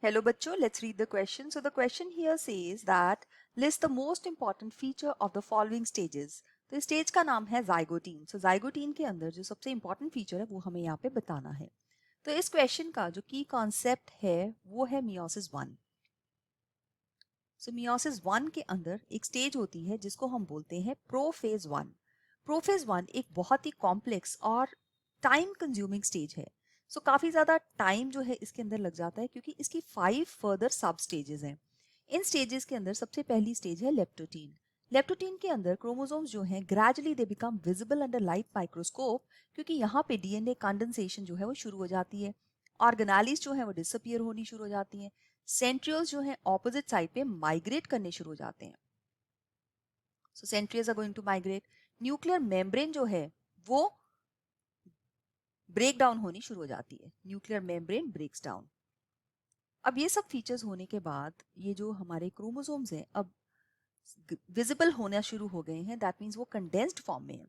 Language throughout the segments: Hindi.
Hello बच्चों, let's read the question. So the question here says that list the most important feature of the following stages. तो इस स्टेज का नाम है जाइगोटीन. सो जाइगोटीन के अंदर जो सबसे इंपॉर्टेंट फीचर है वो हमें यहाँ पे बताना है. तो इस क्वेश्चन का जो की कॉन्सेप्ट है वो है मियोसिस 1. सो मियोसिस 1 के अंदर एक स्टेज होती है जिसको हम बोलते हैं प्रोफेज 1. प्रोफेज 1 एक बहुत ही कॉम्प्लेक्स और टाइम कंज्यूमिंग स्टेज है. सो काफी ज्यादा टाइम जो है इसके अंदर लग जाता है क्योंकि इसकी 5 फर्दर सब स्टेजेस हैं. इन स्टेजेस के अंदर सबसे पहली स्टेज है लेप्टोटीन. लेप्टोटीन के अंदर क्रोमोसोम्स जो हैं gradually they become visible under light microscope क्योंकि यहाँ पे डीएनए कंडेंसेशन जो है वो शुरू हो जाती है. ऑर्गेनालीज जो है वो डिसअपियर होनी शुरू हो जाती हैं. सेंट्रियोल्स जो हैं ऑपोजिट साइड पे माइग्रेट करने शुरू हो जाते हैं. So centrioles are going to migrate. Nuclear membrane जो है वो ब्रेक डाउन होनी शुरू हो जाती है. Nuclear membrane breaks down. अब ये सब फीचर्स होने के बाद ये जो हमारे क्रोमोसोम्स हैं अब विजिबल होना शुरू हो गए हैं. दैट मीन्स वो कंडेंस्ड फॉर्म में है.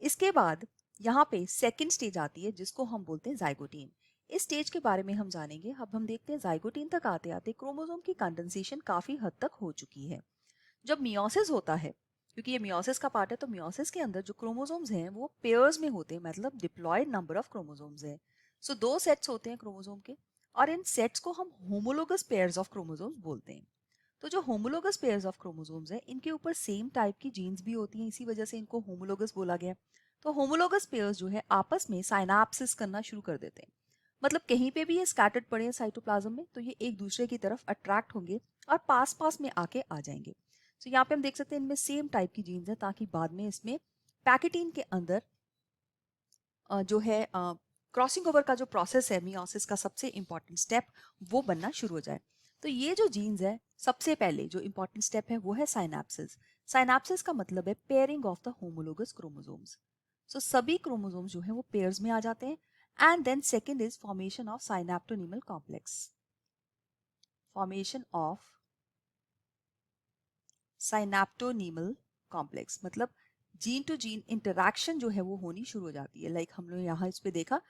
इसके बाद यहाँ पे सेकेंड स्टेज आती है जिसको हम बोलते हैं जाइगोटीन. इस स्टेज के बारे में हम जानेंगे. अब हम देखते हैं जाइगोटीन तक आते आते क्रोमोसोम की कंडेंसेशन काफी हद तक हो चुकी है. जब मियोसिस होता है, क्योंकि ये मियोसिस का पार्ट है, तो मियोसिस के अंदर जो क्रोमोसोम्स हैं वो पेयर्स में होते हैं, मतलब डिप्लॉयड नंबर ऑफ क्रोमोसोम्स हैं. सो दो सेट्स होते हैं क्रोमोसोम के और इन सेट्स को हम होमोलोगस पेयर्स ऑफ क्रोमोसोम्स बोलते हैं. तो जो होमोलोगस पेयर्स ऑफ क्रोमोसोम्स हैं इनके ऊपर सेम टाइप की जीन्स भी होती हैं, इसी वजह से इनको होमोलोगस बोला गया. तो होमोलोगस पेयर्स जो है आपस में साइनाप्सिस करना शुरू कर देते हैं. मतलब कहीं पे भी ये स्कैटर्ड पड़े हैं साइटोप्लाज्म में तो ये एक दूसरे की तरफ अट्रैक्ट होंगे और पास पास में आके आ जाएंगे. तो यहाँ पे हम देख सकते हैं इनमें सेम टाइप की जीन्स है ताकि बाद में इसमें पैकेटीन के अंदर जो है क्रॉसिंग ओवर का जो प्रोसेस है मियोसिस का सबसे इंपॉर्टेंट स्टेप वो बनना शुरू हो जाए. तो ये जो जीन्स है सबसे पहले जो इंपॉर्टेंट स्टेप है वो है साइनाप्सिस. साइनाप्सिस का मतलब है pairing of the homologous chromosomes. So सभी क्रोमोसोम्स जो है वो पेयर्स में आ जाते हैं. And then second is formation of synaptonemal complex. Formation of synaptonemal complex मतलब जीन टू जीन इंटरैक्शन जो है वो होनी शुरू हो जाती है. लाइक हम लोग यहाँ इस पे देखा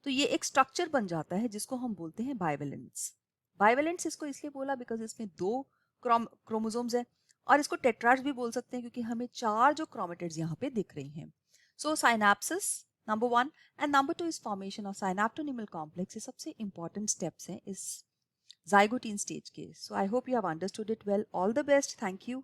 तो ये एक स्ट्रक्चर बन जाता है जिसको हम बोलते हैं बाइवेलेंस. बाइवेलेंस इसको इसलिए बोला बिकॉज इसमें दो क्रोमोसोम्स है और इसको टेट्राज भी बोल सकते हैं क्योंकि हमें 4 जो क्रोमेटिड्स यहाँ पे दिख रही हैं. So synapsis number 1 and number 2 is formation of synaptonemal complex. ये सबसे इंपॉर्टेंट स्टेप्स हैं इस zygote stage के. So I hope you have understood it well. All the best. Thank you.